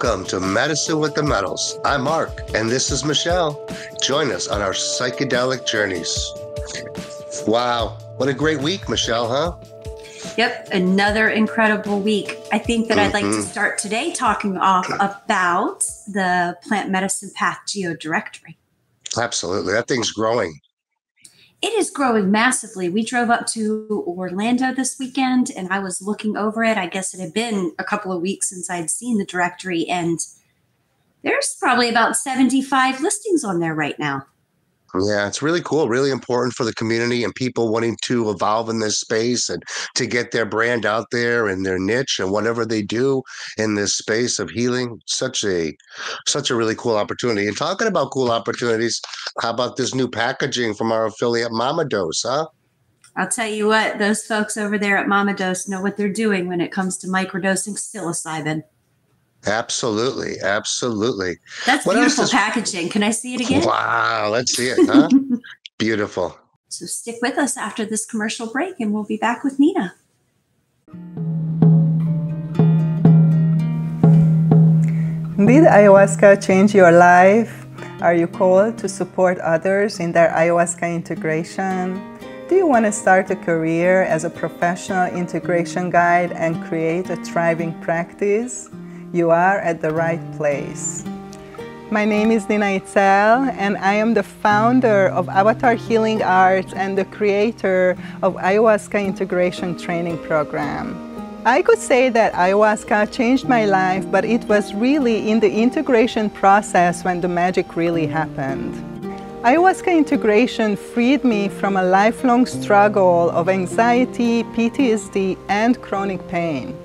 Welcome to Medicine with the Metals. I'm Mark, and this is Michelle. Join us on our psychedelic journeys. Wow, what a great week, Michelle, huh? Yep, another incredible week. I think that I'd like to start today talking off about the Plant Medicine Path Geodirectory. Absolutely, that thing's growing. It is growing massively. We drove up to Orlando this weekend and I was looking over it. I guess it had been a couple of weeks since I'd seen the directory, and there's probably about 75 listings on there right now. Yeah, it's really cool, really important for the community and people wanting to evolve in this space and to get their brand out there and their niche and whatever they do in this space of healing. Such a really cool opportunity. And talking about cool opportunities, how about this new packaging from our affiliate Mama Dose, huh? I'll tell you what, those folks over there at Mama Dose know what they're doing when it comes to microdosing psilocybin. Absolutely, absolutely. That's beautiful packaging. Can I see it again? Wow, let's see it, huh? Beautiful. So stick with us after this commercial break and we'll be back with Nina. Did ayahuasca change your life? Are you called to support others in their ayahuasca integration? Do you want to start a career as a professional integration guide and create a thriving practice? You are at the right place. My name is Izel, and I am the founder of Avatar Healing Arts and the creator of Ayahuasca Integration Training Program. I could say that ayahuasca changed my life, but it was really in the integration process when the magic really happened. Ayahuasca integration freed me from a lifelong struggle of anxiety, PTSD, and chronic pain.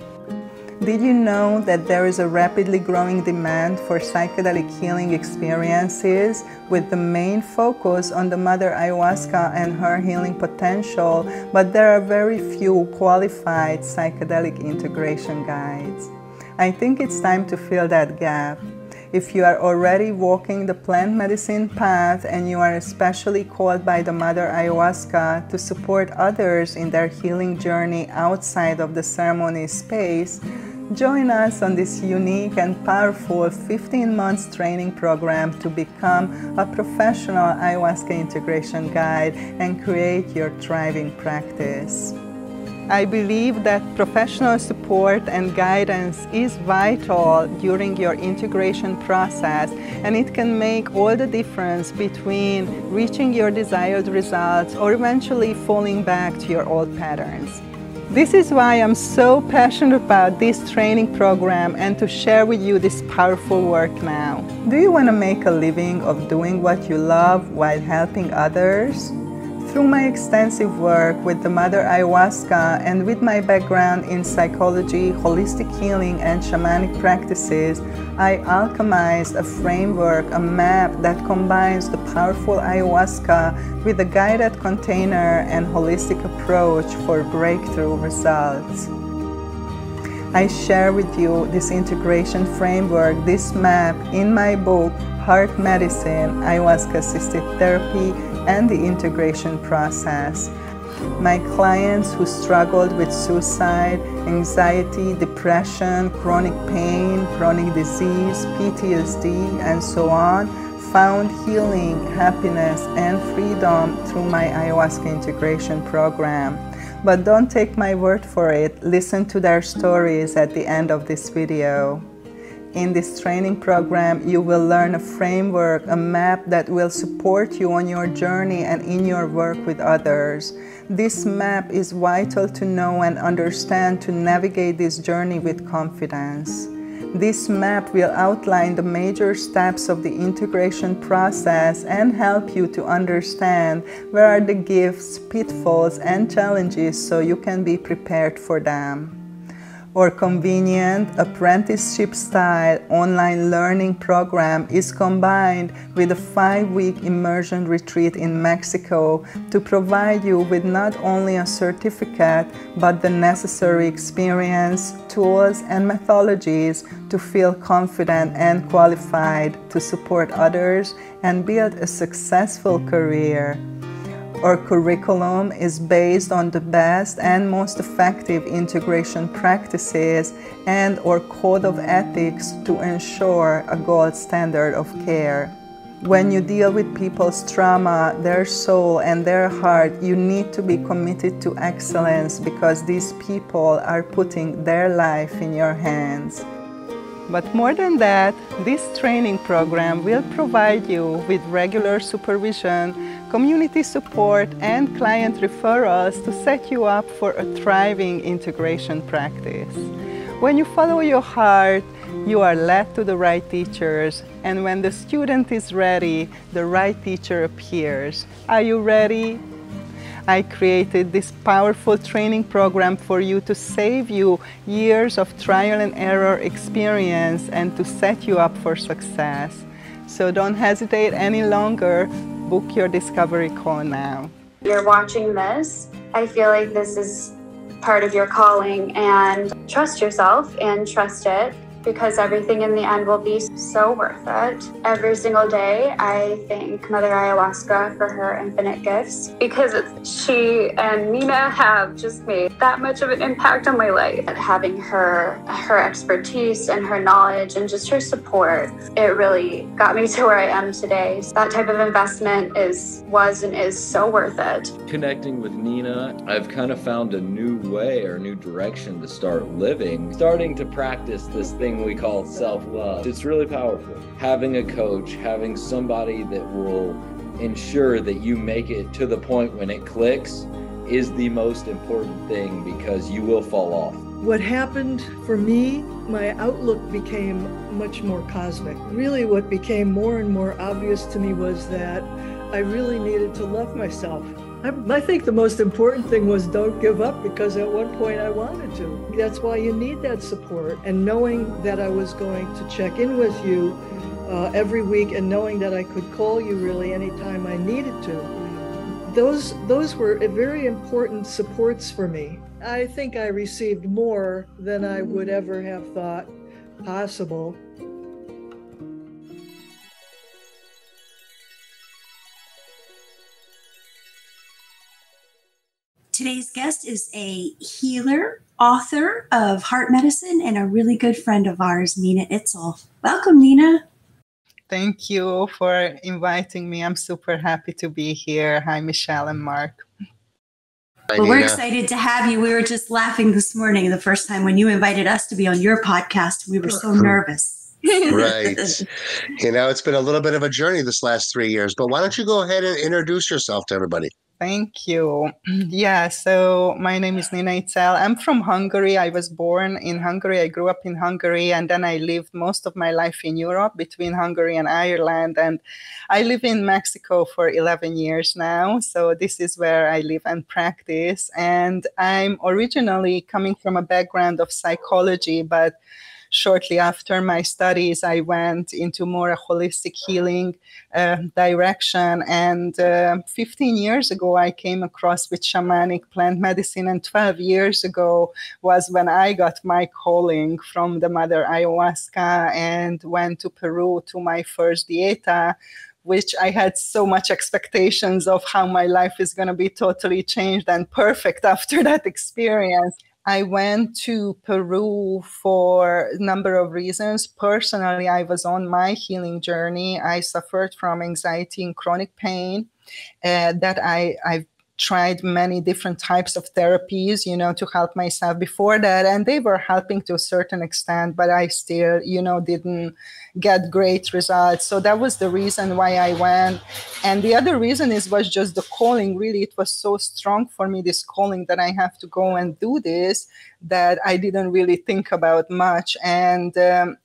Did you know that there is a rapidly growing demand for psychedelic healing experiences with the main focus on the mother ayahuasca and her healing potential, but there are very few qualified psychedelic integration guides? I think it's time to fill that gap. If you are already walking the plant medicine path and you are especially called by the mother ayahuasca to support others in their healing journey outside of the ceremony space, join us on this unique and powerful 15 months training program to become a professional ayahuasca integration guide and create your thriving practice. I believe that professional support and guidance is vital during your integration process, and it can make all the difference between reaching your desired results or eventually falling back to your old patterns. This is why I'm so passionate about this training program and to share with you this powerful work now. Do you want to make a living of doing what you love while helping others? Through my extensive work with the mother ayahuasca and with my background in psychology, holistic healing, and shamanic practices, I alchemized a framework, a map that combines the powerful ayahuasca with a guided container and holistic approach for breakthrough results. I share with you this integration framework, this map, in my book, Heart Medicine, Ayahuasca-Assisted Therapy, and the Integration Process. My clients who struggled with suicide, anxiety, depression, chronic pain, chronic disease, PTSD, and so on, found healing, happiness, and freedom through my ayahuasca integration program. But don't take my word for it, listen to their stories at the end of this video. In this training program, you will learn a framework, a map that will support you on your journey and in your work with others. This map is vital to know and understand to navigate this journey with confidence. This map will outline the major steps of the integration process and help you to understand where are the gifts, pitfalls, and challenges so you can be prepared for them. Our convenient apprenticeship-style online learning program is combined with a 5-week immersion retreat in Mexico to provide you with not only a certificate, but the necessary experience, tools, and methodologies to feel confident and qualified to support others and build a successful career. Our curriculum is based on the best and most effective integration practices and our code of ethics to ensure a gold standard of care. When you deal with people's trauma, their soul, and their heart, you need to be committed to excellence because these people are putting their life in your hands. But more than that, this training program will provide you with regular supervision, community support, and client referrals to set you up for a thriving integration practice. When you follow your heart, you are led to the right teachers, and when the student is ready, the right teacher appears. Are you ready? I created this powerful training program for you to save you years of trial and error experience and to set you up for success. So don't hesitate any longer. Book your discovery call now. You're watching this. I feel like this is part of your calling, and trust yourself and trust it, because everything in the end will be so worth it. Every single day, I thank Mother Ayahuasca for her infinite gifts, because she and Nina have just made that much of an impact on my life. Having her expertise and her knowledge and just her support, it really got me to where I am today. That type of investment was and is so worth it. Connecting with Nina, I've kind of found a new way or a new direction to start living, starting to practice this thing we call self-love. It's really powerful. Having a coach, having somebody that will ensure that you make it to the point when it clicks is the most important thing, because you will fall off. What happened for me, my outlook became much more cosmic. Really, what became more and more obvious to me was that I really needed to love myself. I think the most important thing was don't give up, because at one point I wanted to. That's why you need that support. And knowing that I was going to check in with you every week, and knowing that I could call you really anytime I needed to, those were very important supports for me. I think I received more than I would ever have thought possible. Today's guest is a healer, author of heart medicine, and a really good friend of ours, Nina Izel. Welcome, Nina. Thank you for inviting me. I'm super happy to be here. Hi, Michelle and Mark. Hi, Well, we're Nina. excited to have you. We were just laughing this morning the first time when you invited us to be on your podcast. We were so nervous. Right. It's been a little bit of a journey this last 3 years, but why don't you go ahead and introduce yourself to everybody? Thank you. Yeah, so my name is Nina Izel. I'm from Hungary. I was born in Hungary. I grew up in Hungary, and then I lived most of my life in Europe between Hungary and Ireland. And I live in Mexico for 11 years now. So this is where I live and practice. And I'm originally coming from a background of psychology, but shortly after my studies, I went into more a holistic healing direction. And 15 years ago, I came across with shamanic plant medicine. And 12 years ago was when I got my calling from the Mother Ayahuasca and went to Peru to my first dieta, which I had so much expectations of how my life is going to be totally changed and perfect after that experience. I went to Peru for a number of reasons. Personally, I was on my healing journey. I suffered from anxiety and chronic pain that I've tried many different types of therapies, to help myself before that. And they were helping to a certain extent, but I still, didn't get great results. So that was the reason why I went. And the other reason was just the calling. Really, it was so strong for me, this calling, that I have to go and do this, that I didn't really think about much. And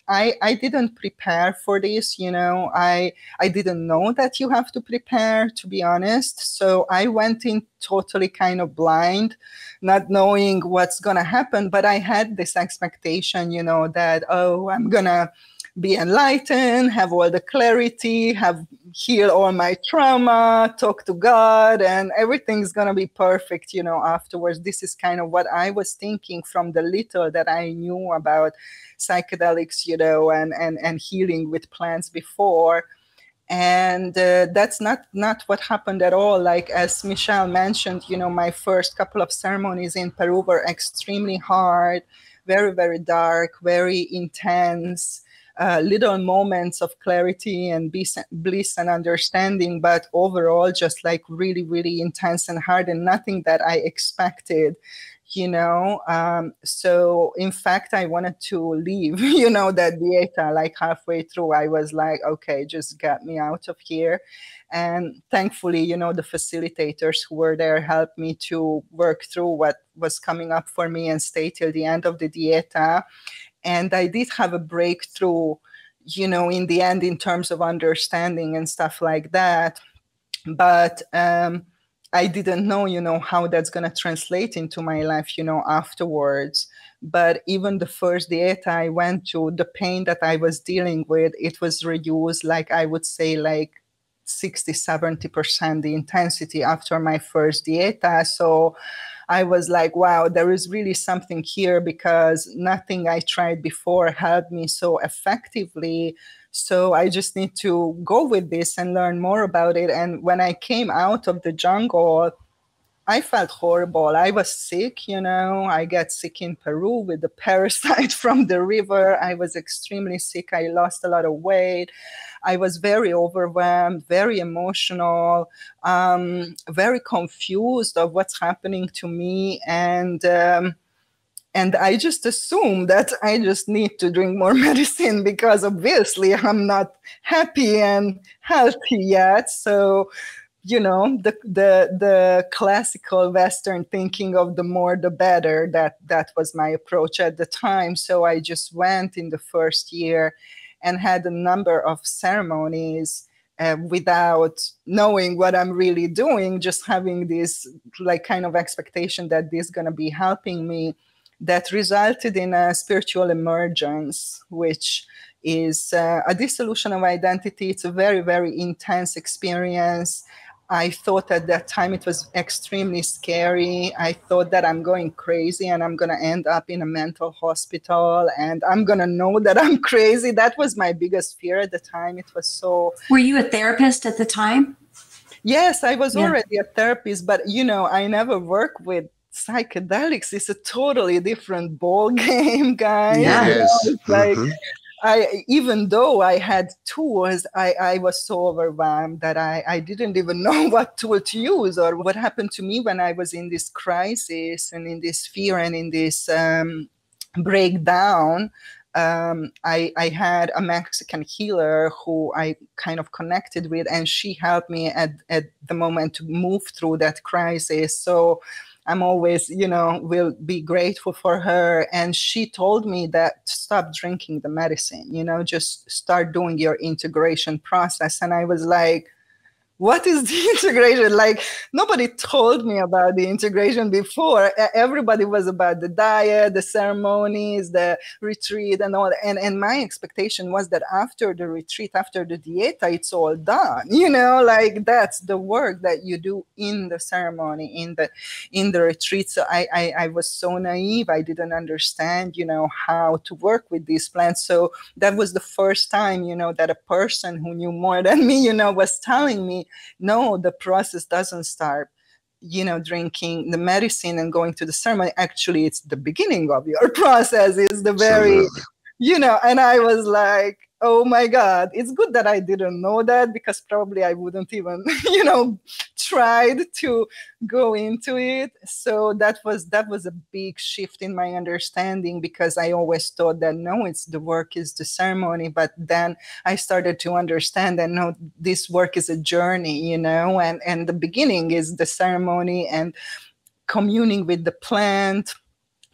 I didn't prepare for this. I didn't know that you have to prepare, to be honest. So I went in totally kind of blind, not knowing what's going to happen. But I had this expectation, that, I'm going to be enlightened, have all the clarity, heal all my trauma, talk to God, and everything's going to be perfect, afterwards. This is kind of what I was thinking from the little that I knew about psychedelics, and healing with plants before. And that's not what happened at all. Like, as Michelle mentioned, my first couple of ceremonies in Peru were extremely hard, very, very dark, very intense, little moments of clarity and bliss and understanding, but overall just like really, really intense and hard, and nothing that I expected. So in fact, I wanted to leave, that dieta. Like halfway through, I was like, okay, just get me out of here. And thankfully, the facilitators who were there helped me to work through what was coming up for me and stay till the end of the dieta. And I did have a breakthrough, in the end, in terms of understanding and stuff like that. But I didn't know, how that's going to translate into my life, afterwards. But even the first dieta I went to, the pain that I was dealing with, it was reduced, like I would say, like 60-70% the intensity after my first dieta. So I was like, wow, there is really something here, because nothing I tried before helped me so effectively. So I just need to go with this and learn more about it. And when I came out of the jungle, I felt horrible. I was sick, I got sick in Peru with the parasite from the river. I was extremely sick. I lost a lot of weight. I was very overwhelmed, very emotional, very confused of what's happening to me. And I just assumed that I just need to drink more medicine, because obviously I'm not happy and healthy yet. So, the classical Western thinking of the more the better, that was my approach at the time. So I just went in the first year and had a number of ceremonies without knowing what I'm really doing, just having this like kind of expectation that this is going to be helping me. That resulted in a spiritual emergence, which is a dissolution of identity. It's a very, very intense experience. I thought at that time it was extremely scary. I thought that I'm going crazy and I'm going to end up in a mental hospital and I'm going to know that I'm crazy. That was my biggest fear at the time. It was so... Were you a therapist at the time? Yes, I was already a therapist, but, I never worked with psychedelics. Is a totally different ball game, guys. Yeah, it is. Like, even though I had tools, I was so overwhelmed that I didn't even know what tool to use. Or what happened to me when I was in this crisis and in this fear and in this breakdown. I had a Mexican healer who I kind of connected with, and she helped me at the moment to move through that crisis. So I'm always, will be grateful for her. And she told me that stop drinking the medicine, just start doing your integration process. And I was like, what is the integration? Like, nobody told me about the integration before. Everybody was about the diet, the ceremonies, the retreat and all. And my expectation was that after the retreat, after the dieta, it's all done. Like that's the work that you do in the ceremony, in the retreat. So I was so naive. I didn't understand, how to work with these plants. So that was the first time, that a person who knew more than me, was telling me, no, the process doesn't start, drinking the medicine and going to the ceremony. Actually, it's the beginning of your process. Is the very, and I was like, oh my God, it's good that I didn't know that, because probably I wouldn't even, tried to go into it. So that was a big shift in my understanding, because I always thought that no, it's the work is the ceremony. But then I started to understand that no, this work is a journey, and the beginning is the ceremony and communing with the plant.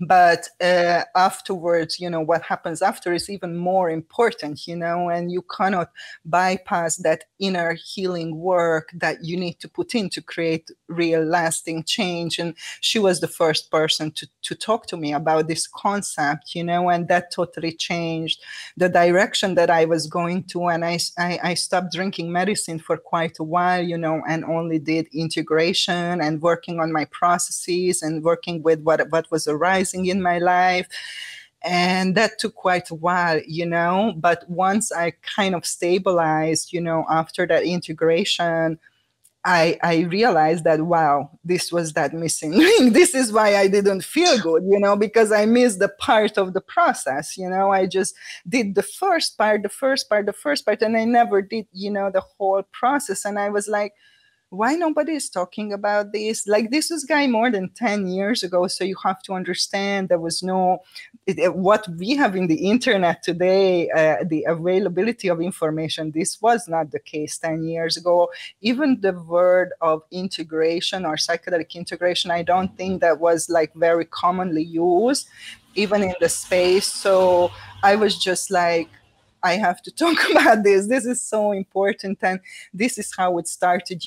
But afterwards, what happens after is even more important, and you cannot bypass that inner healing work that you need to put in to create real lasting change. And she was the first person to talk to me about this concept, and that totally changed the direction that I was going to. And I stopped drinking medicine for quite a while, and only did integration and working on my processes and working with what was arising in my life. And that took quite a while, but once I kind of stabilized, after that integration, I realized that, wow, this was that missing link. This is why I didn't feel good, because I missed the part of the process. I just did the first part, and I never did, the whole process. And I was like, why nobody is talking about this? Like, this was guy more than 10 years ago. So you have to understand there was what we have in the internet today, the availability of information, this was not the case 10 years ago. Even the word of integration or psychedelic integration, I don't think that was like very commonly used, even in the space. So I was just like, I have to talk about this. This is so important. And this is how it started,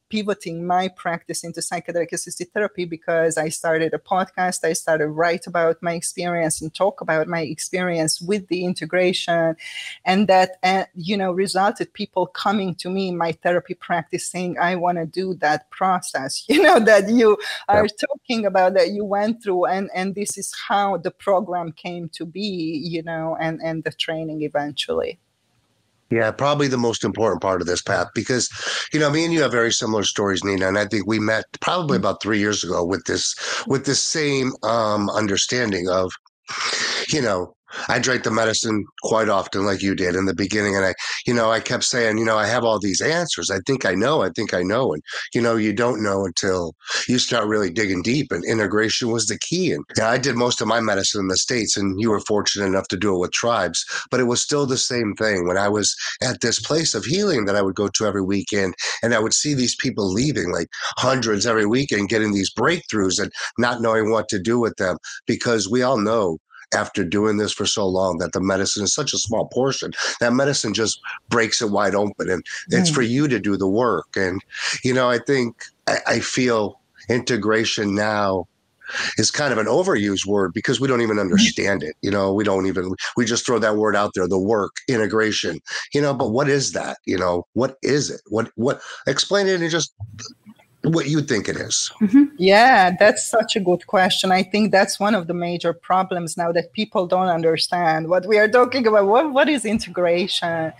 pivoting my practice into psychedelic assisted therapy, because I started a podcast. I started write about my experience and talk about my experience with the integration. And that, resulted people coming to me in my therapy practice saying, I want to do that process, that you are talking about, that you went through. And this is how the program came to be, and the training eventually. Yeah, probably the most important part of this, Pat, because, me and you have very similar stories, Nina, and I think we met probably about 3 years ago with this same understanding of, I drank the medicine quite often like you did in the beginning. And I kept saying, I have all these answers. I think I know. And, you don't know until you start really digging deep, and integration was the key. And I did most of my medicine in the States, and you were fortunate enough to do it with tribes, but it was still the same thing. When I was at this place of healing that I would go to every weekend, and I would see these people leaving, like hundreds every weekend, getting these breakthroughs and not knowing what to do with them, because we all know, after doing this for so long, that the medicine is such a small portion. That medicine just breaks it wide open, and it's for you to do the work. And, I feel integration now is kind of an overused word, because we don't even understand it. We just throw that word out there, the work, integration, but what is that? What is it? What explain it in just what you think it is. Mm-hmm. Yeah, that's such a good question. I think that's one of the major problems now, that people don't understand what we are talking about. What is integration?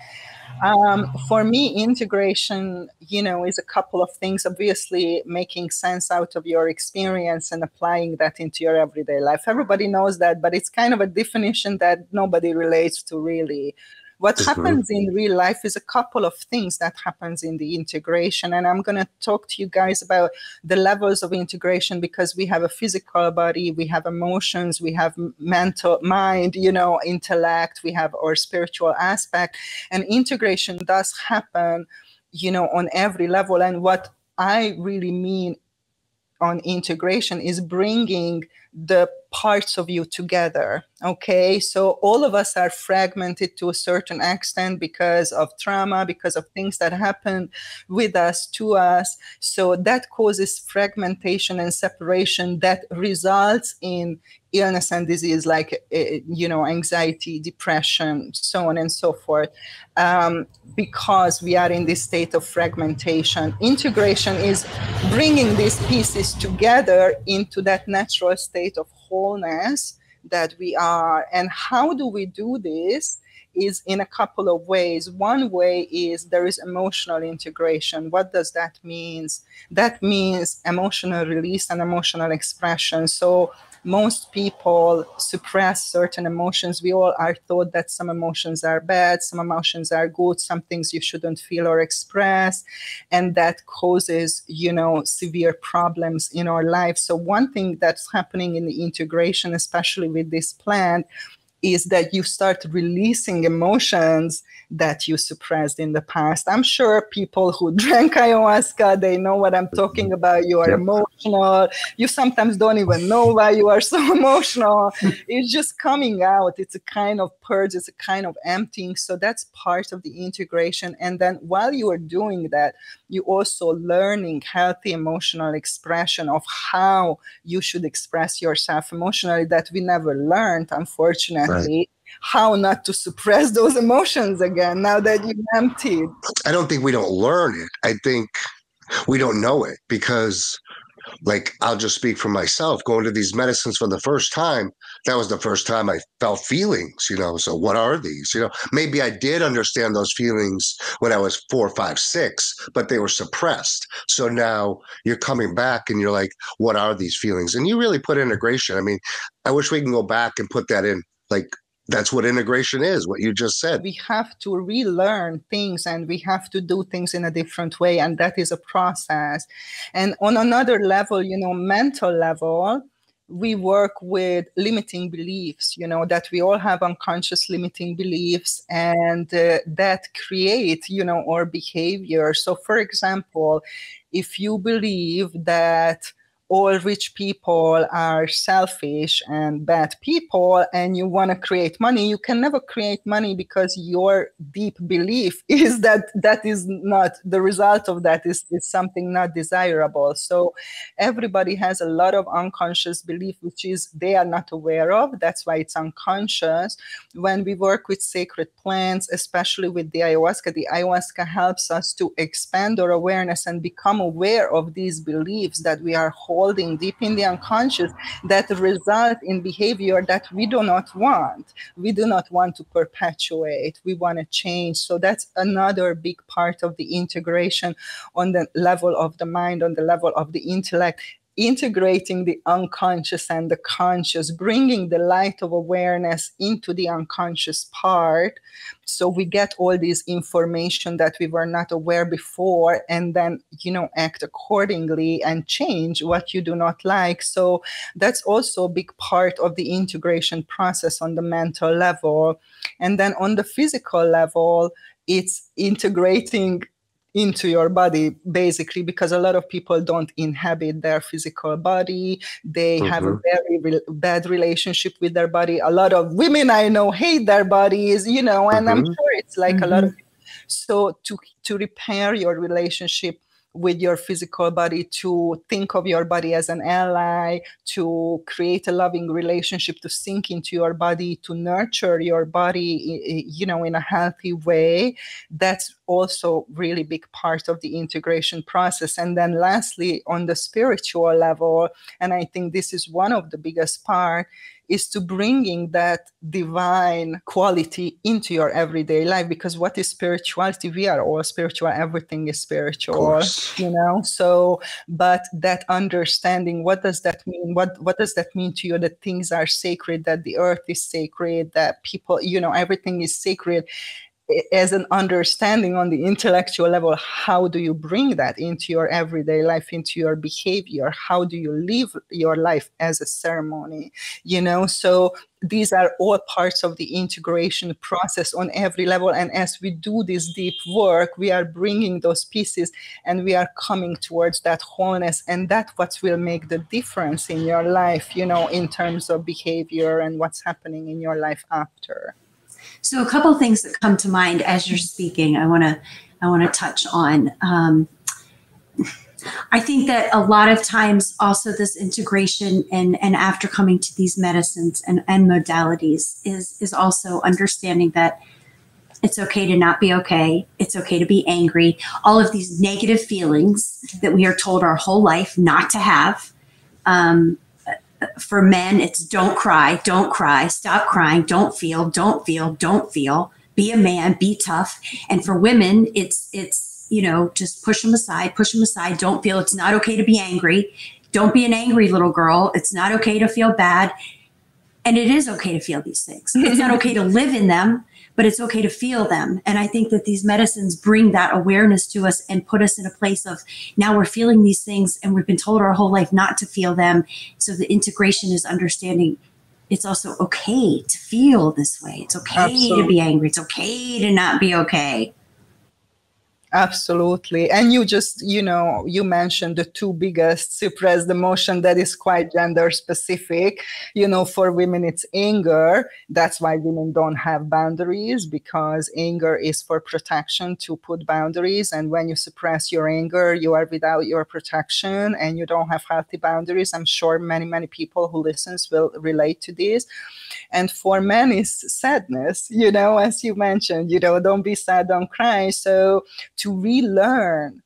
For me, integration, is a couple of things. Obviously, making sense out of your experience and applying that into your everyday life. Everybody knows that, but it's kind of a definition that nobody relates to really. What happens in real life is a couple of things that happens in the integration. And I'm going to talk to you guys about the levels of integration, because we have a physical body, we have emotions, we have mental mind, intellect, we have our spiritual aspect. And integration does happen, on every level. And what I really mean on integration is bringing the parts of you together. Okay, so all of us are fragmented to a certain extent because of trauma, because of things that happened with us, to us. So that causes fragmentation and separation that results in illness and disease, like anxiety, depression, so on and so forth, because we are in this state of fragmentation. Integration is bringing these pieces together into that natural state of wholeness that we are. And how do we do this? Is in a couple of ways. One way is there is emotional integration. What does that mean? That means emotional release and emotional expression. So most people suppress certain emotions. We all are taught that some emotions are bad, some emotions are good, some things you shouldn't feel or express, and that causes, severe problems in our life. So one thing that's happening in the integration, especially with this plant, is that you start releasing emotions that you suppressed in the past. I'm sure people who drank ayahuasca, they know what I'm talking about. You are emotional. You sometimes don't even know why you are so emotional. It's just coming out. It's a kind of purge. It's a kind of emptying. So that's part of the integration. And then while you are doing that, you also learning healthy emotional expression of how you should express yourself emotionally, that we never learned, unfortunately. Right. How not to suppress those emotions again now that you've emptied. I don't think we don't learn it. I think we don't know it, because like, I'll just speak for myself, going to these medicines for the first time, that was the first time I felt feelings, so what are these? Maybe I did understand those feelings when I was 4, 5, 6, but they were suppressed. So now you're coming back and you're like, what are these feelings? And you really put integration. I mean, I wish we can go back and put that in, like, that's what integration is, what you just said. We have to relearn things and we have to do things in a different way. And that is a process. And on another level, mental level, we work with limiting beliefs, that we all have unconscious limiting beliefs, and that create, our behavior. So for example, if you believe that all rich people are selfish and bad people and you want to create money, you can never create money, because your deep belief is that is not the result of that is something not desirable. So everybody has a lot of unconscious belief, which is they are not aware of. That's why it's unconscious. When we work with sacred plants, especially with the ayahuasca helps us to expand our awareness and become aware of these beliefs that we are holding deep in the unconscious, that result in behavior that we do not want. We do not want to perpetuate. We want to change. So that's another big part of the integration on the level of the mind, on the level of the intellect. Integrating the unconscious and the conscious, bringing the light of awareness into the unconscious part. So we get all this information that we were not aware before, and then, act accordingly and change what you do not like. So that's also a big part of the integration process on the mental level. And then on the physical level, it's integrating into your body, basically, because a lot of people don't inhabit their physical body. They have a very bad relationship with their body. A lot of women I know hate their bodies, and I'm sure it's like a lot of people. So to repair your relationship with your physical body, to think of your body as an ally, to create a loving relationship, to sink into your body, to nurture your body, in a healthy way. That's also really big part of the integration process. And then lastly, on the spiritual level, and I think this is one of the biggest part, is to bringing that divine quality into your everyday life. Because what is spirituality? We are all spiritual. Everything is spiritual, So, but that understanding, what does that mean? What does that mean to you? That things are sacred, that the earth is sacred, that people, everything is sacred. As an understanding on the intellectual level, how do you bring that into your everyday life, into your behavior? How do you live your life as a ceremony? So these are all parts of the integration process on every level. And as we do this deep work, we are bringing those pieces and we are coming towards that wholeness. And that's what will make the difference in your life, in terms of behavior and what's happening in your life after. So a couple of things that come to mind as you're speaking, I want to touch on. I think that a lot of times also this integration and after coming to these medicines and modalities is also understanding that it's okay to not be okay. It's okay to be angry. All of these negative feelings that we are told our whole life not to have. For men, it's don't cry, stop crying, don't feel, be a man, be tough. And for women, it's just push them aside, don't feel. It's not okay to be angry. Don't be an angry little girl. It's not okay to feel bad. And it is okay to feel these things. It's not okay to live in them, but it's okay to feel them. And I think that these medicines bring that awareness to us and put us in a place of now we're feeling these things and we've been told our whole life not to feel them. So the integration is understanding it's also okay to feel this way. It's okay Absolutely. to be angry. It's okay to not be okay. Absolutely. And you just, you mentioned the two biggest suppressed emotion that is quite gender specific. For women, it's anger. That's why women don't have boundaries, because anger is for protection, to put boundaries. And when you suppress your anger, you are without your protection and you don't have healthy boundaries. I'm sure many, many people who listens will relate to this. And for men, it's sadness, as you mentioned, don't be sad, don't cry. So to relearn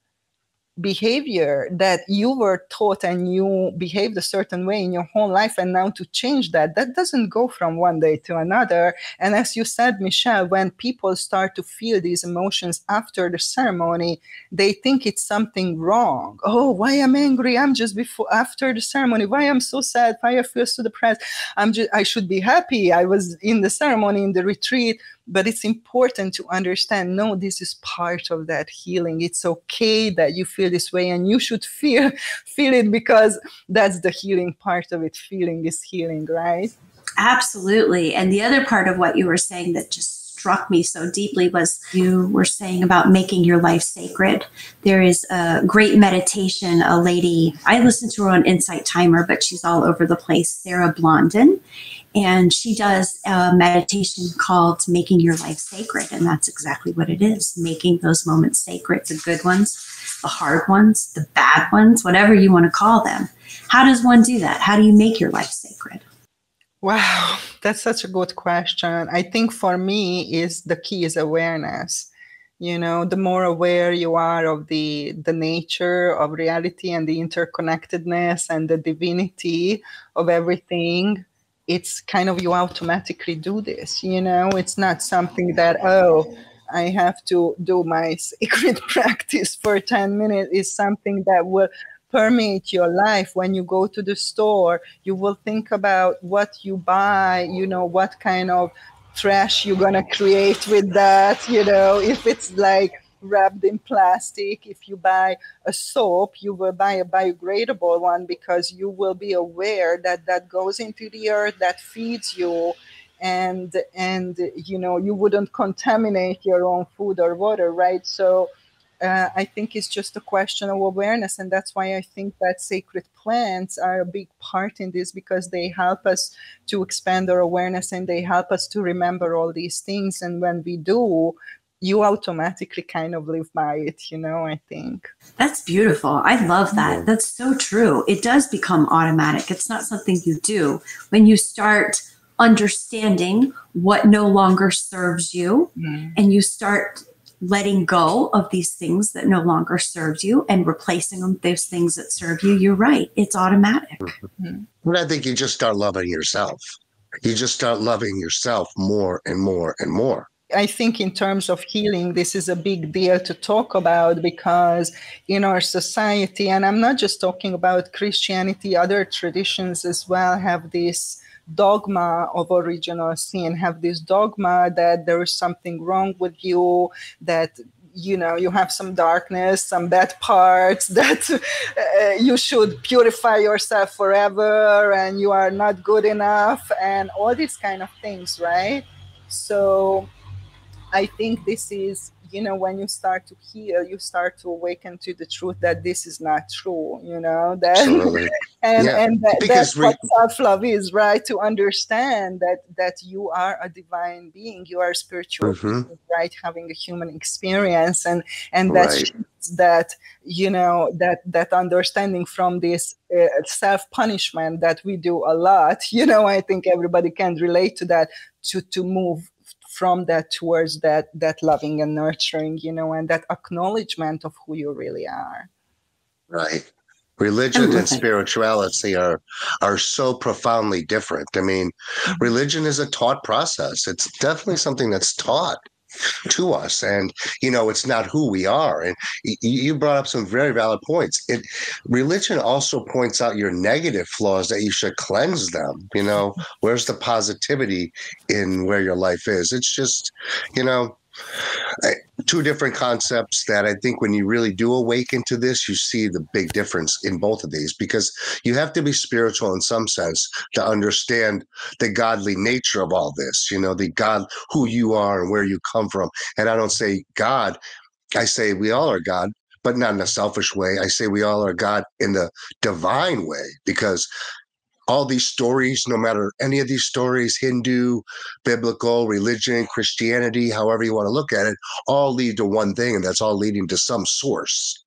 behavior that you were taught and you behaved a certain way in your whole life, and now to change that doesn't go from one day to another. And as you said, Michelle, when people start to feel these emotions after the ceremony, they think it's something wrong. Oh, why I'm angry? I'm just after the ceremony. Why I'm so sad? Why I feel so depressed? I should be happy. I was in the ceremony, in the retreat. But it's important to understand, no, this is part of that healing. It's okay that you feel this way, and you should feel it, because that's the healing part of it. Feeling is healing, right? Absolutely. And the other part of what you were saying that just struck me so deeply was you were saying about making your life sacred. There is a great meditation, a lady, I listen to her on Insight Timer, but she's all over the place, Sarah Blondin. And she does a meditation called Making Your Life Sacred. And that's exactly what it is, making those moments sacred, the good ones, the hard ones, the bad ones, whatever you want to call them. How does one do that? How do you make your life sacred? Wow, that's such a good question. I think for me the key is awareness. You know, the more aware you are of the nature of reality and the interconnectedness and the divinity of everything, it's kind of, you automatically do this. You know, it's not something that, oh, I have to do my sacred practice for 10 minutes. It's something that will permeate your life. When you go to the store, you will think about what you buy, you know, what kind of trash you're gonna create with that, you know, if it's like wrapped in plastic. If you buy a soap, you will buy a biodegradable one, because you will be aware that that goes into the earth, that feeds you, and you know, you wouldn't contaminate your own food or water, right? So I think it's just a question of awareness. And that's why I think that sacred plants are a big part in this, because they help us to expand our awareness, and they help us to remember all these things. And when we do, you automatically kind of live by it, you know, I think. That's beautiful. I love that. Yeah. That's so true. It does become automatic. It's not something you do. When you start understanding what no longer serves you, and you start letting go of these things that no longer serves you and replacing them with those things that serve you, you're right. It's automatic. And I think you just start loving yourself. You just start loving yourself more and more and more. I think in terms of healing, this is a big deal to talk about, because in our society, and I'm not just talking about Christianity, other traditions as well have this dogma of original sin, have this dogma that there is something wrong with you, that, you know, you have some darkness, some bad parts, that you should purify yourself forever, and you are not good enough, and all these kind of things, right? So I think this is, you know, when you start to heal, you start to awaken to the truth that this is not true, you know, that, Absolutely. and that's what self-love is, right? To understand that you are a divine being, you are a spiritual being, right? Having a human experience, and Right. that, you know, that understanding from this self-punishment that we do a lot, you know, I think everybody can relate to that, to move from that towards that loving and nurturing, you know, and that acknowledgement of who you really are. Right. Religion and spirituality are so profoundly different. I mean, religion is a taught process. It's definitely something that's taught to us, and you know, it's not who we are. And you brought up some very valid points. Religion also points out your negative flaws, that you should cleanse them. You know, where's the positivity in where your life is? It's just, you know, two different concepts that I think when you really do awaken to this, you see the big difference in both of these, because you have to be spiritual in some sense to understand the godly nature of all this, you know, the God, who you are and where you come from. And I don't say God, I say we all are God, but not in a selfish way. I say we all are God in the divine way, because all these stories, no matter any of these stories, Hindu, biblical, religion, Christianity, however you want to look at it, all lead to one thing, and that's all leading to some source.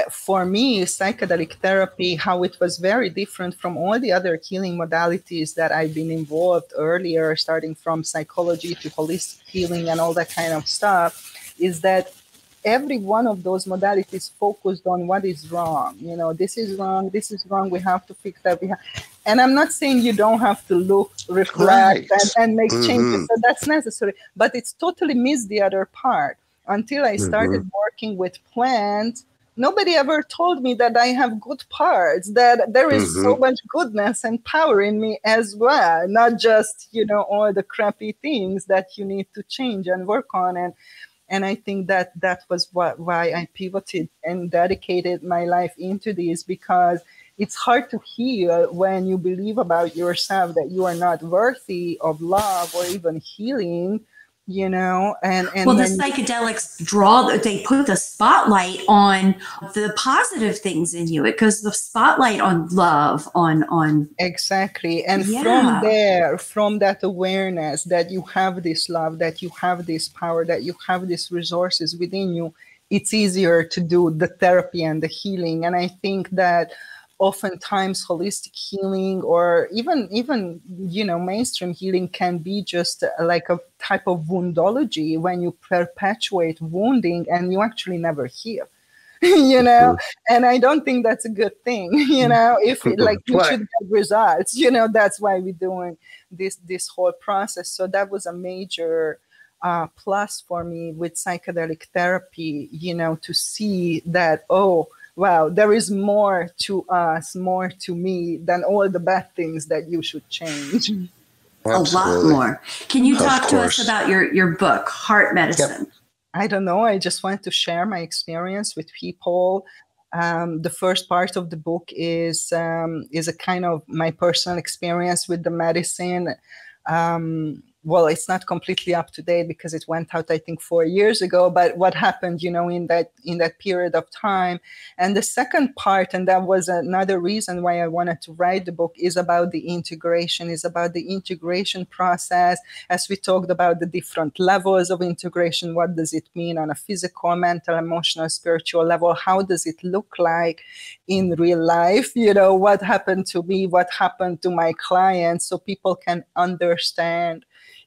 For me, psychedelic therapy, how it was very different from all the other healing modalities that I've been involved earlier, starting from psychology to holistic healing and all that kind of stuff, is that every one of those modalities focused on what is wrong. You know, this is wrong, we have to fix that. And I'm not saying you don't have to look, reflect, and make changes. So that's necessary. But it's totally missed the other part. Until I started working with plants, nobody ever told me that I have good parts, that there is so much goodness and power in me as well, not just, you know, all the crappy things that you need to change and work on. And I think that was why I pivoted and dedicated my life into this, because it's hard to heal when you believe about yourself that you are not worthy of love or even healing. You know, and well, the psychedelics they put the spotlight on the positive things in you. It goes the spotlight on love, on exactly. And from that awareness that you have this love, that you have this power, that you have these resources within you, it's easier to do the therapy and the healing. And I think that oftentimes holistic healing, or even you know, mainstream healing, can be just like a type of woundology, when you perpetuate wounding and you actually never heal. You know, and I don't think that's a good thing. You know, if like you should get results, you know, that's why we're doing this whole process. So that was a major plus for me with psychedelic therapy, you know, to see that, oh wow, there is more to us, more to me than all the bad things that you should change. Absolutely. A lot more. Can you talk to us about your book, Heart Medicine? Yep. I don't know. I just want to share my experience with people. The first part of the book is a kind of my personal experience with the medicine. Well, it's not completely up to date because it went out, I think, 4 years ago, but what happened, you know, in that period of time. And the second part, and that was another reason why I wanted to write the book, is about the integration process. As we talked about the different levels of integration, what does it mean on a physical, mental, emotional, spiritual level? How does it look like in real life? You know, what happened to me, what happened to my clients, so people can understand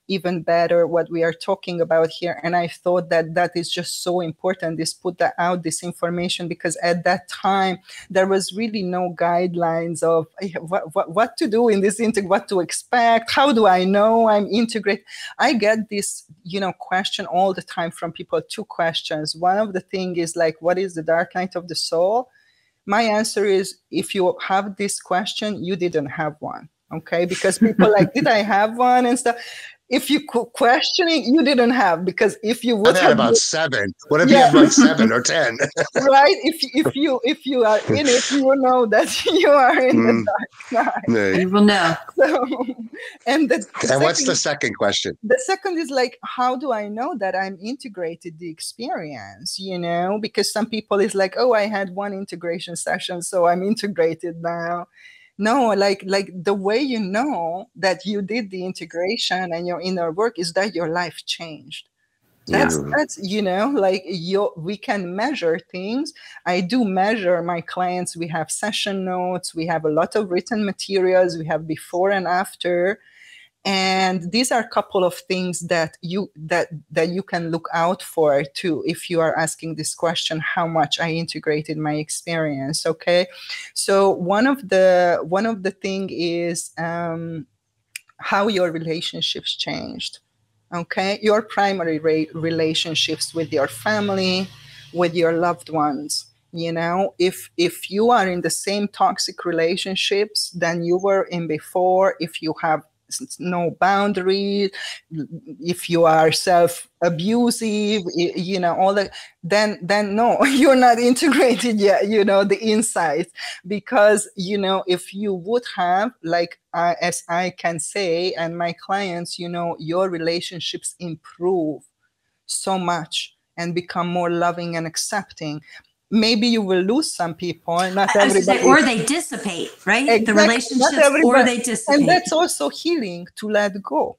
even better what we are talking about here. And I thought that is just so important, this information, because at that time there was really no guidelines of what to do in this what to expect. How do I know I'm integrated? I get this, you know, question all the time from people. Two questions. One of the thing is like, what is the dark night of the soul? My answer is, if you have this question, you didn't have one. Okay, because people like, did I have one and stuff? If you questioning, you didn't have, because if you would have about 7, what if you had about 7 or 10? Right? If you are in it, you will know that you are in the dark night. Yeah. You will know. So, and what's the second question? The second is like, how do I know that I'm integrated the experience? You know, because some people is like, oh, I had one integration session, so I'm integrated now. No, like the way you know that you did the integration and your inner work is that your life changed. That's you know, like we can measure things. I do measure my clients. We have session notes. We have a lot of written materials. We have before and after. And these are a couple of things that you can look out for too, if you are asking this question, how much I integrated my experience. Okay, so one of the thing is how your relationships changed. Okay, your primary relationships with your family, with your loved ones. You know, if you are in the same toxic relationships than you were in before, if you have no boundaries, if you are self-abusive, you know, all that, then no, you're not integrated yet, you know, the insights. Because, you know, if you would have, like, as I can say, and my clients, you know, your relationships improve so much and become more loving and accepting. Maybe you will lose some people, not everybody. Or they dissipate, right? Exactly. The relationships, or they dissipate. And that's also healing, to let go.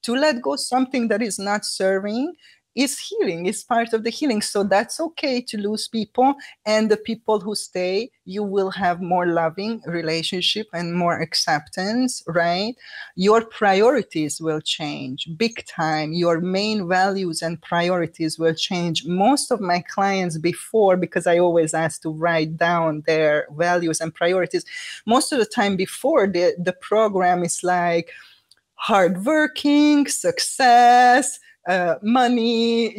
To let go something that is not serving is healing, is part of the healing. So that's okay to lose people. And the people who stay, you will have more loving relationship and more acceptance, right? Your priorities will change big time. Your main values and priorities will change. Most of my clients before, because I always ask to write down their values and priorities, most of the time before the program is like hardworking, success, money,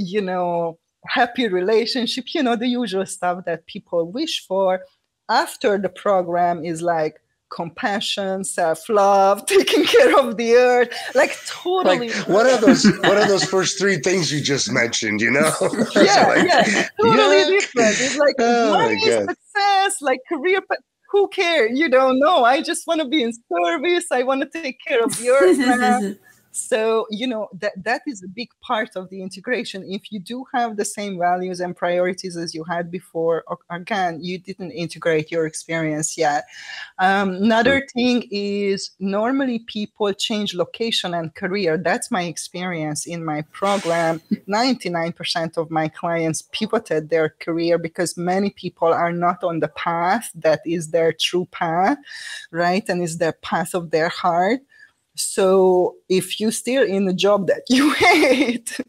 happy relationship, the usual stuff that people wish for. After the program is like compassion, self-love, taking care of the earth, like totally. Like, what are those first three things you just mentioned, Yeah, like, totally yuck. different. It's like Oh my money, God. success, like career, but who cares? You don't know. I just want to be in service. I want to take care of the earth now. So, that is a big part of the integration. If you do have the same values and priorities as you had before, again, you didn't integrate your experience yet. Another thing is normally people change location and career. That's my experience in my program. 99% of my clients pivoted their career because many people are not on the path that is their true path, right? And is their path of their heart. So if you're still in a job that you hate,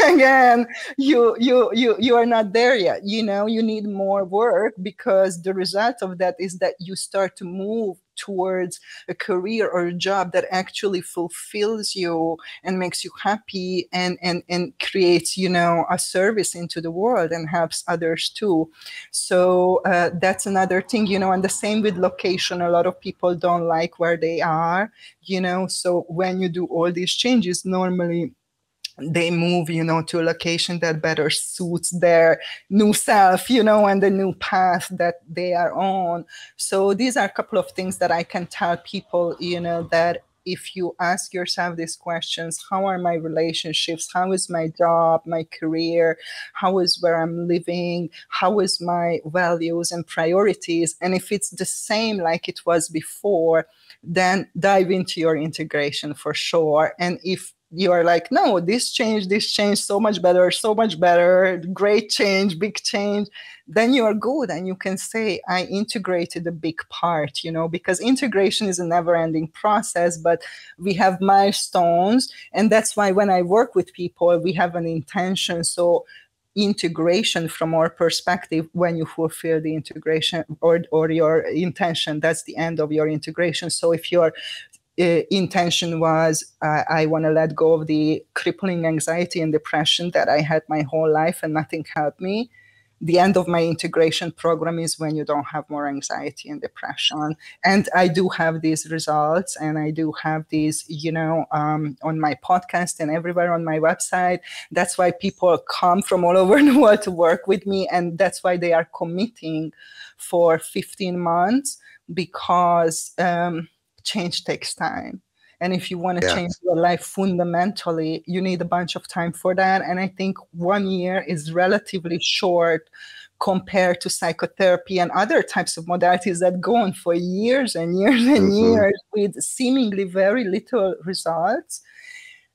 again, you are not there yet. You need more work, because the result of that is that you start to move towards a career or a job that actually fulfills you and makes you happy and creates, a service into the world and helps others too. So that's another thing, and the same with location. A lot of people don't like where they are, so when you do all these changes, normally they move, to a location that better suits their new self, and the new path that they are on. So these are a couple of things that I can tell people, that if you ask yourself these questions, how are my relationships? How is my job, my career? How is where I'm living? How is my values and priorities? And if it's the same like it was before, then dive into your integration for sure. And if you are like, no, this changed so much better, great change, big change, then you are good. And you can say, I integrated a big part, because integration is a never-ending process, but we have milestones. And that's why when I work with people, we have an intention. So integration from our perspective, when you fulfill the integration or your intention, that's the end of your integration. So if your intention was, I want to let go of the crippling anxiety and depression that I had my whole life and nothing helped me, the end of my integration program is when you don't have more anxiety and depression. And I do have these results, and I do have these, on my podcast and everywhere on my website. That's why people come from all over the world to work with me. And that's why they are committing for 15 months, because change takes time. And if you want to change your life fundamentally, you need a bunch of time for that. And I think 1 year is relatively short compared to psychotherapy and other types of modalities that go on for years and years and years with seemingly very little results.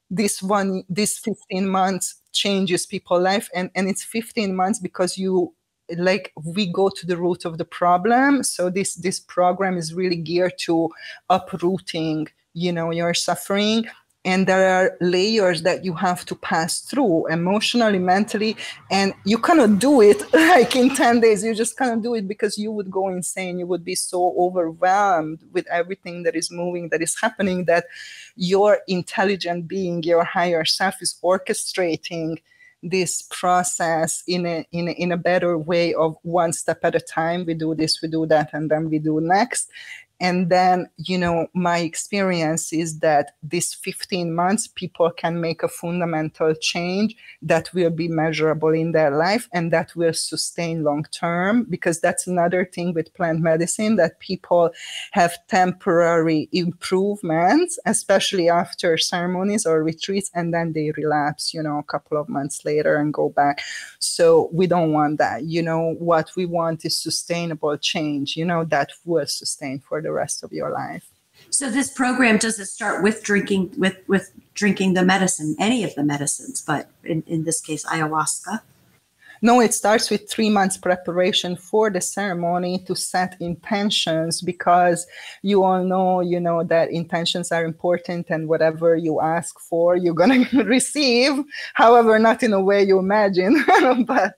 This 15 months changes people's life. And it's 15 months because we go to the root of the problem. So this program is really geared to uprooting, your suffering. And there are layers that you have to pass through emotionally, mentally, and you cannot do it like in 10 days. You just cannot do it because you would go insane. You would be so overwhelmed with everything that is moving, that is happening, that your intelligent being, your higher self, is orchestrating this process in a better way of one step at a time. We do this, we do that, and then we do next. And then, my experience is that this 15 months, people can make a fundamental change that will be measurable in their life and that will sustain long term, because that's another thing with plant medicine, that people have temporary improvements, especially after ceremonies or retreats, and then they relapse, a couple of months later and go back. So we don't want that. What we want is sustainable change, that will sustain for the rest of your life. So this program doesn't start with drinking with drinking the medicine, any of the medicines, but in this case, ayahuasca. No, it starts with 3 months preparation for the ceremony to set intentions, because you all know, that intentions are important, and whatever you ask for, you're going to receive, however, not in a way you imagine. But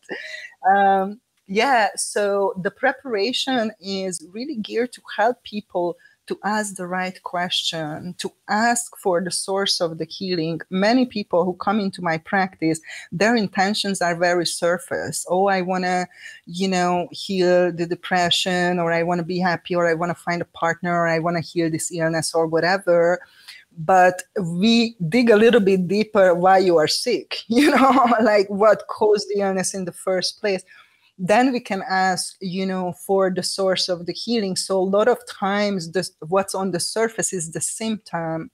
yeah, so the preparation is really geared to help people to ask the right question, to ask for the source of the healing. Many people who come into my practice, their intentions are very surface. Oh, I want to, heal the depression, or I want to be happy, or I want to find a partner, or I want to heal this illness, or whatever. But we dig a little bit deeper why you are sick, like what caused the illness in the first place. Then we can ask, for the source of the healing. So a lot of times what's on the surface is the symptom,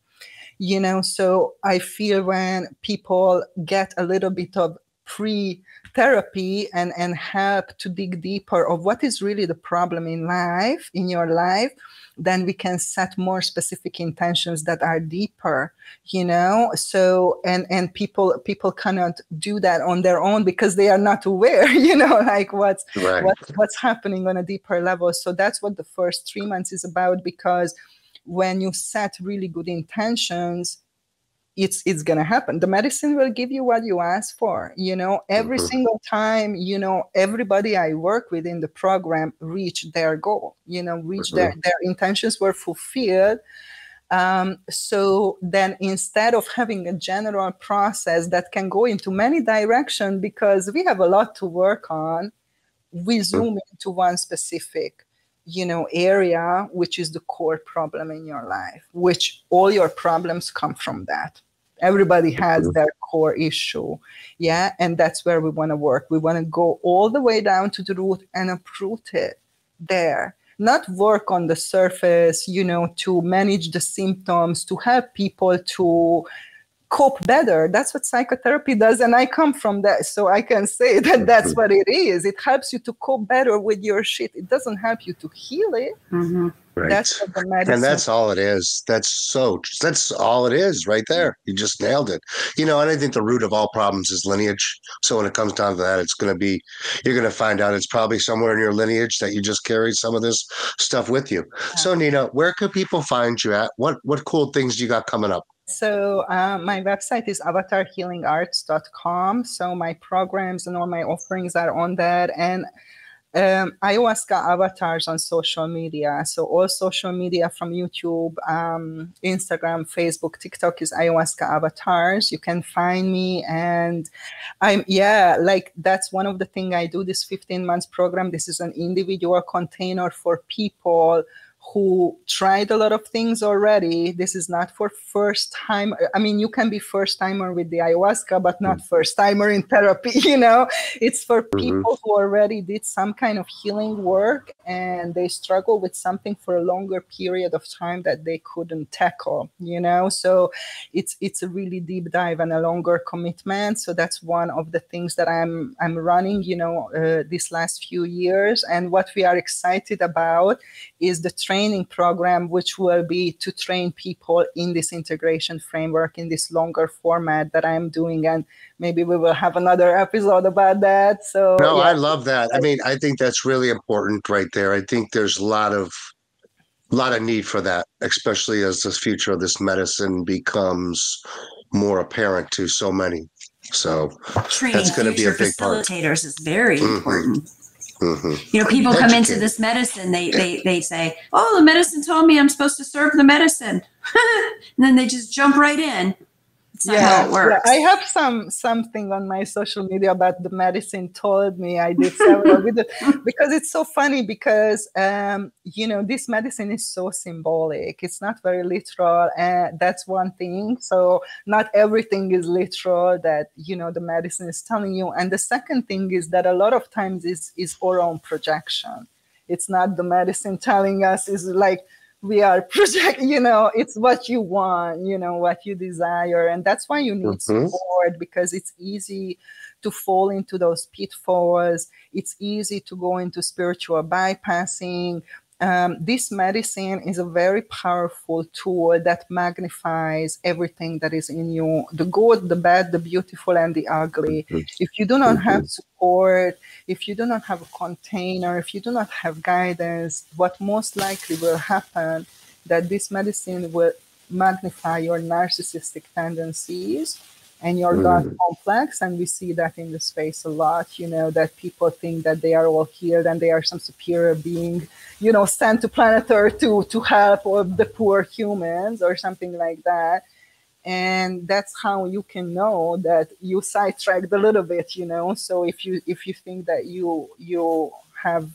so I feel when people get a little bit of pre-therapy and help to dig deeper of what is really the problem in your life, then we can set more specific intentions that are deeper, so and people cannot do that on their own because they are not aware, like what's happening on a deeper level. So that's what the first 3 months is about, because when you set really good intentions, it's going to happen. The medicine will give you what you ask for, every single time, everybody I work with in the program reached their goal, their intentions were fulfilled. So then instead of having a general process that can go into many directions, because we have a lot to work on, we zoom into one specific area, which is the core problem in your life, which all your problems come from that. Everybody has their core issue. Yeah. And that's where we want to work. We want to go all the way down to the root and uproot it there. Not work on the surface, to manage the symptoms, to help people to cope better. That's what psychotherapy does. And I come from that. So I can say that that's what it is. It helps you to cope better with your shit. It doesn't help you to heal it. Right. That's what the medicine. And that's all it is. That's all it is right there. You just nailed it. And I think the root of all problems is lineage. So when it comes down to that, you're going to find out it's probably somewhere in your lineage that you just carried some of this stuff with you. Yeah. So Nina, where can people find you at? What cool things you got coming up? So my website is avatarhealingarts.com. So my programs and all my offerings are on that. And ayahuasca avatars on social media. So all social media from YouTube, Instagram, Facebook, TikTok is ayahuasca avatars. You can find me. And that's one of the things I do, this 15 months program. This is an individual container for people who tried a lot of things already. This is not for first time. I mean, you can be first timer with the ayahuasca, but not first timer in therapy. It's for people who already did some kind of healing work and they struggle with something for a longer period of time that they couldn't tackle, so it's a really deep dive and a longer commitment. So that's one of the things that I'm running, these last few years. And what we are excited about is the training program, which will be to train people in this integration framework in this longer format that I'm doing. And maybe we will have another episode about that. So I love that. I mean, I think that's really important right there. I think there's a lot of need for that, especially as the future of this medicine becomes more apparent to so many. So that's going to be a big part. Facilitators is very important. People come into this medicine, they say, oh, the medicine told me I'm supposed to serve the medicine. And then they just jump right in. It's not how it works. Yeah. I have something on my social media about the medicine told me. I did several with it because it's so funny because, this medicine is so symbolic. It's not very literal. And that's one thing. So not everything is literal that, the medicine is telling you. And the second thing is that a lot of times is our own projection. It's not the medicine telling us, is like, we are projecting, it's what you want, what you desire. And that's why you need support, because it's easy to fall into those pitfalls. It's easy to go into spiritual bypassing. this medicine is a very powerful tool that magnifies everything that is in you, the good, the bad, the beautiful, and the ugly. If you do not have support, if you do not have a container, if you do not have guidance, what most likely will happen that this medicine will magnify your narcissistic tendencies and your God complex. And we see that in the space a lot, that people think that they are all healed and they are some superior being, sent to planet Earth to help all the poor humans or something like that. And that's how you can know that you sidetracked a little bit, So if you think that you have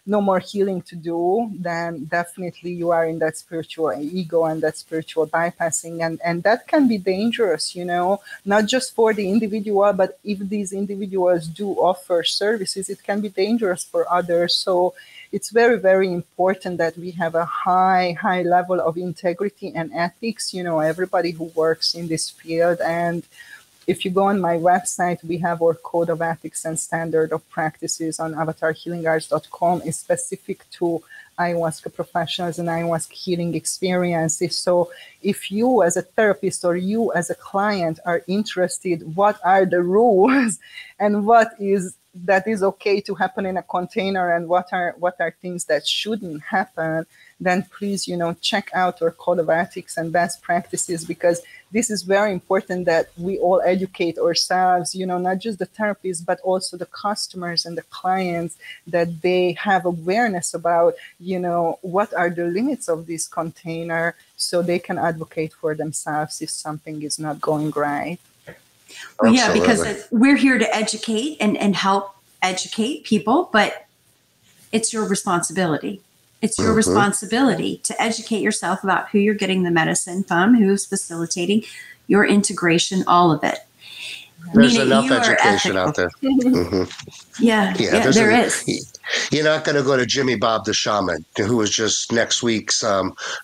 no more healing to do, then definitely you are in that spiritual ego and that spiritual bypassing. And that can be dangerous, not just for the individual, but if these individuals do offer services, it can be dangerous for others. So it's very, very important that we have a high level of integrity and ethics, everybody who works in this field. And if you go on my website, we have our code of ethics and standard of practices on avatarhealingarts.com. is specific to ayahuasca professionals and ayahuasca healing experiences. So if you as a therapist or you as a client are interested, what are the rules and what is that is okay to happen in a container and what are things that shouldn't happen, then please, check out our code of ethics and best practices, because this is very important that we all educate ourselves, not just the therapists, but also the customers and the clients, that they have awareness about, what are the limits of this container so they can advocate for themselves if something is not going right. Well, yeah, because we're here to educate and help educate people, but it's your responsibility. It's your responsibility to educate yourself about who you're getting the medicine from, who's facilitating your integration, all of it. There's Nina, enough education out there. Yeah, there is. You're not going to go to Jimmy Bob the Shaman, who is just next week's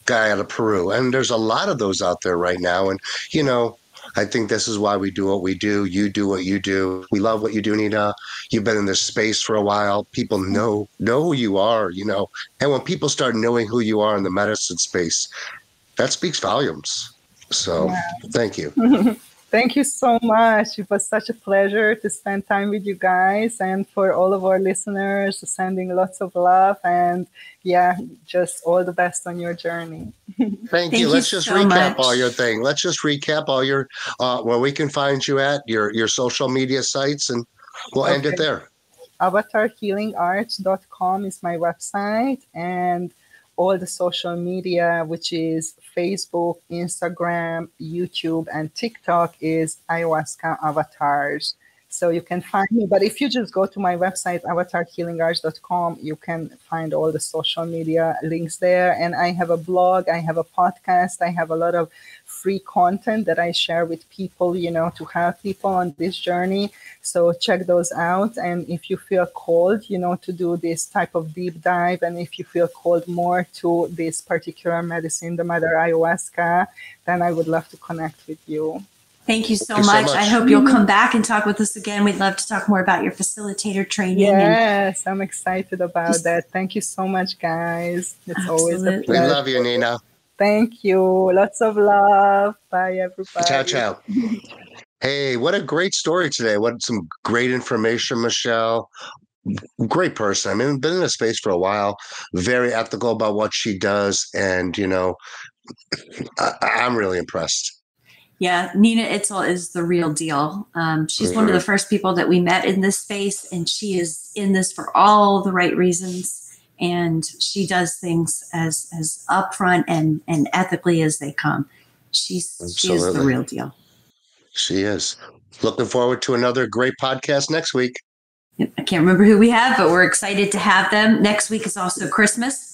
guy out of Peru. And there's a lot of those out there right now. And, I think this is why we do what we do. You do what you do. We love what you do, Nina. You've been in this space for a while. People know who you are, And when people start knowing who you are in the medicine space, that speaks volumes. So Thank you. Thank you so much. It was such a pleasure to spend time with you guys, and for all of our listeners, sending lots of love, and just all the best on your journey. Thank you. Let's just recap all your thing. Let's just recap all your where we can find you at, your social media sites, and we'll end it there. avatarhealingarts.com is my website, and all the social media, which is Facebook, Instagram, YouTube, and TikTok, is Ayahuasca Avatars. So you can find me. But if you just go to my website, avatarhealingarts.com, you can find all the social media links there. And I have a blog, I have a podcast, I have a lot of free content that I share with people, to help people on this journey. So check those out. And if you feel called, to do this type of deep dive, and if you feel called more to this particular medicine, the mother ayahuasca, then I would love to connect with you. Thank you so much. I hope you'll come back and talk with us again. We'd love to talk more about your facilitator training. Yes, I'm excited about that. Thank you so much, guys. It's always a pleasure. We love you, Nina. Thank you. Lots of love. Bye, everybody. Ciao, ciao. Hey, what a great story today. What some great information, Michelle. Great person. I mean, been in this space for a while. Very ethical about what she does. And, I'm really impressed. Yeah, Nina Izel is the real deal. She's one of the first people that we met in this space, and she is in this for all the right reasons. And she does things as upfront and ethically as they come. She is the real deal. She is. Looking forward to another great podcast next week. I can't remember who we have, but we're excited to have them. Next week is also Christmas.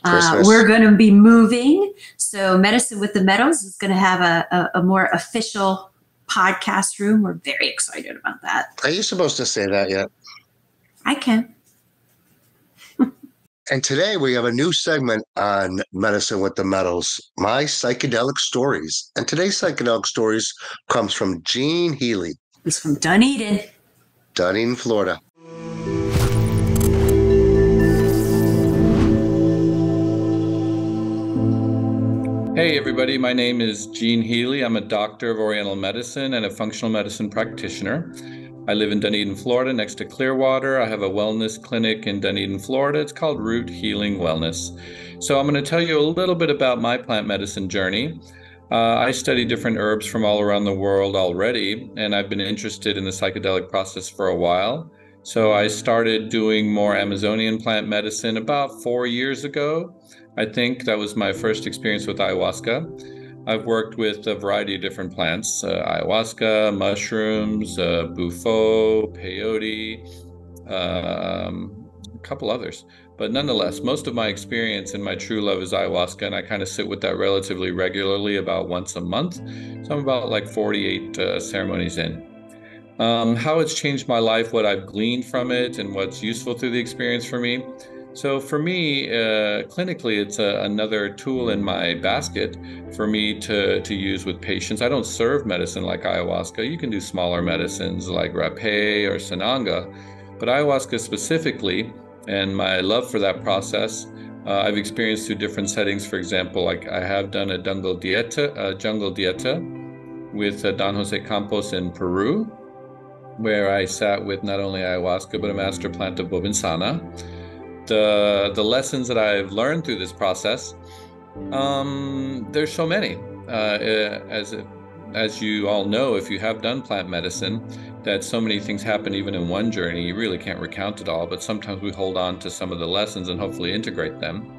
We're going to be moving. So Medicine with the Meadows is going to have a more official podcast room. We're very excited about that. Are you supposed to say that yet? I can. And today we have a new segment on Medicine with the Meadows, My Psychedelic Stories. And today's psychedelic stories comes from Gene Healy. He's from Dunedin, Florida. Hey everybody, my name is Gene Healy. I'm a doctor of Oriental medicine and a functional medicine practitioner. I live in Dunedin, Florida, next to Clearwater. I have a wellness clinic in Dunedin, Florida. It's called Root Healing Wellness. So I'm going to tell you a little bit about my plant medicine journey. I study different herbs from all around the world already, and I've been interested in the psychedelic process for a while. So I started doing more Amazonian plant medicine about 4 years ago. I think that was my first experience with ayahuasca. I've worked with a variety of different plants, ayahuasca, mushrooms, bufo, peyote, a couple others. But nonetheless, most of my experience and my true love is ayahuasca, and I kind of sit with that relatively regularly, about once a month. So I'm about like 48 ceremonies in. How it's changed my life, what I've gleaned from it, and what's useful through the experience for me. So for me, clinically, it's another tool in my basket for me to use with patients. I don't serve medicine like ayahuasca. You can do smaller medicines like rapé or sananga, but ayahuasca specifically, and my love for that process, I've experienced through different settings. For example, like I have done a jungle dieta with Don Jose Campos in Peru, where I sat with not only ayahuasca, but a master plant of Bovinsana. The lessons that I've learned through this process, there's so many. As you all know, if you have done plant medicine, that so many things happen even in one journey. You really can't recount it all, but sometimes we hold on to some of the lessons and hopefully integrate them.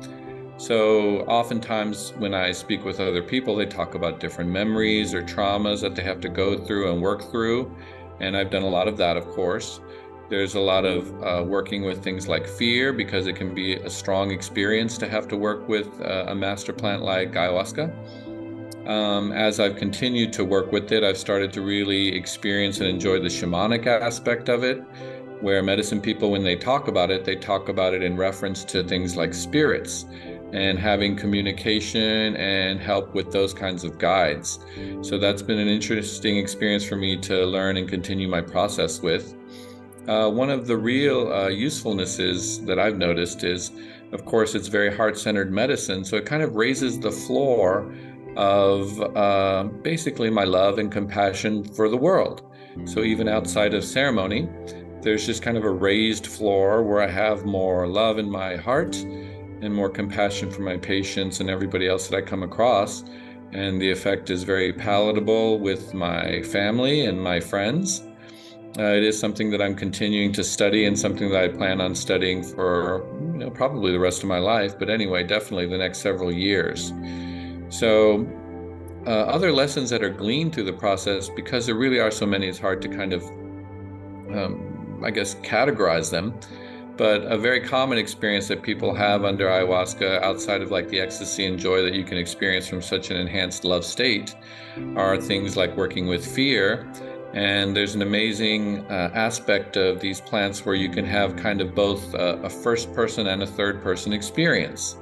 So oftentimes when I speak with other people, they talk about different memories or traumas that they have to go through and work through. And I've done a lot of that, of course. There's a lot of working with things like fear, because it can be a strong experience to have to work with a master plant like ayahuasca. As I've continued to work with it, I've started to really experience and enjoy the shamanic aspect of it, where medicine people, when they talk about it in reference to things like spirits and having communication and help with those kinds of guides. So that's been an interesting experience for me to learn and continue my process with. One of the real usefulnesses that I've noticed is, of course, it's very heart-centered medicine, so it kind of raises the floor of basically my love and compassion for the world. So even outside of ceremony, there's just kind of a raised floor where I have more love in my heart and more compassion for my patients and everybody else that I come across. And the effect is very palatable with my family and my friends. It is something that I'm continuing to study and something that I plan on studying for probably the rest of my life, but anyway, definitely the next several years. So other lessons that are gleaned through the process, because there really are so many, it's hard to kind of, categorize them. But a very common experience that people have under ayahuasca, outside of like the ecstasy and joy that you can experience from such an enhanced love state, are things like working with fear. And there's an amazing aspect of these plants where you can have kind of both a first person and a third person experience.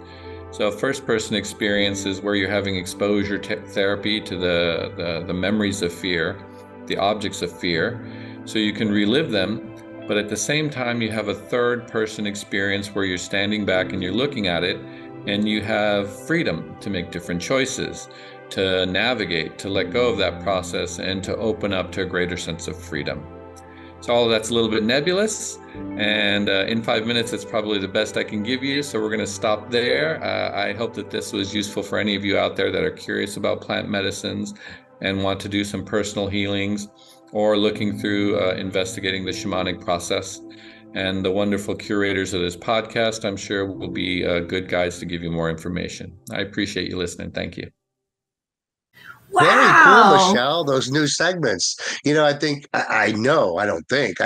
So a first person experience is where you're having exposure therapy to the memories of fear, the objects of fear, so you can relive them. But at the same time, you have a third person experience where you're standing back and you're looking at it, and you have freedom to make different choices, to navigate, to let go of that process, and to open up to a greater sense of freedom. So all of that's a little bit nebulous, and in 5 minutes, it's probably the best I can give you. So we're going to stop there. I hope that this was useful for any of you out there that are curious about plant medicines and want to do some personal healings, or looking through investigating the shamanic process. And the wonderful curators of this podcast, I'm sure, will be good guides to give you more information. I appreciate you listening. Thank you. Wow. Very cool, Michelle. Those new segments. I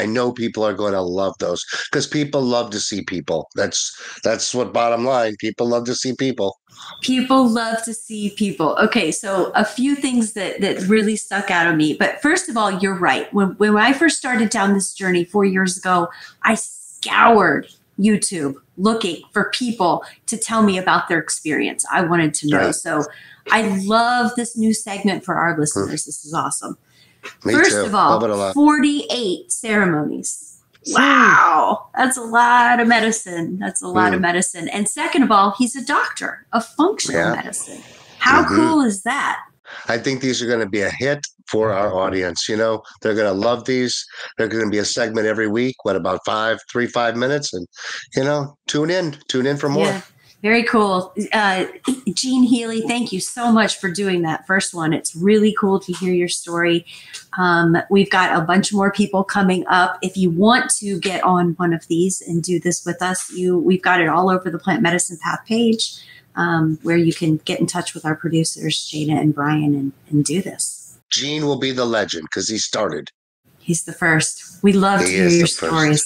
know people are going to love those, because people love to see people. That's what bottom line. People love to see people. People love to see people. Okay, so a few things that really stuck out of me. But first of all, you're right. When I first started down this journey 4 years ago, I scoured YouTube looking for people to tell me about their experience. I wanted to know. Right. So I love this new segment for our listeners. This is awesome. Me First too. of all, 48 ceremonies. Wow, that's a lot of medicine. And second of all, he's a doctor of functional medicine. How cool is that? I think these are going to be a hit for our audience. They're going to love these. They're going to be a segment every week. What, about 5 minutes? And, tune in for more. Yeah. Very cool. Jean Healy, thank you so much for doing that first one. It's really cool to hear your story. We've got a bunch more people coming up. If you want to get on one of these and do this with us, we've got it all over the Plant Medicine Path page, where you can get in touch with our producers, Jada and Brian, and do this. Gene will be the legend because he started. He's the first. We love to hear your stories.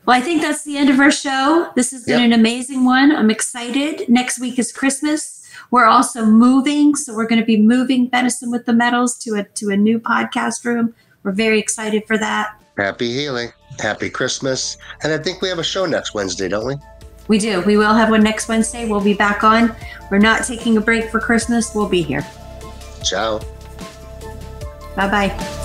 Well, I think that's the end of our show. This has been an amazing one. I'm excited. Next week is Christmas. We're also moving, so we're going to be moving Medicine with the Metals to a new podcast room. We're very excited for that. Happy healing. Happy Christmas. And I think we have a show next Wednesday, don't we? We do. We will have one next Wednesday. We'll be back on. We're not taking a break for Christmas. We'll be here. Ciao. Bye-bye.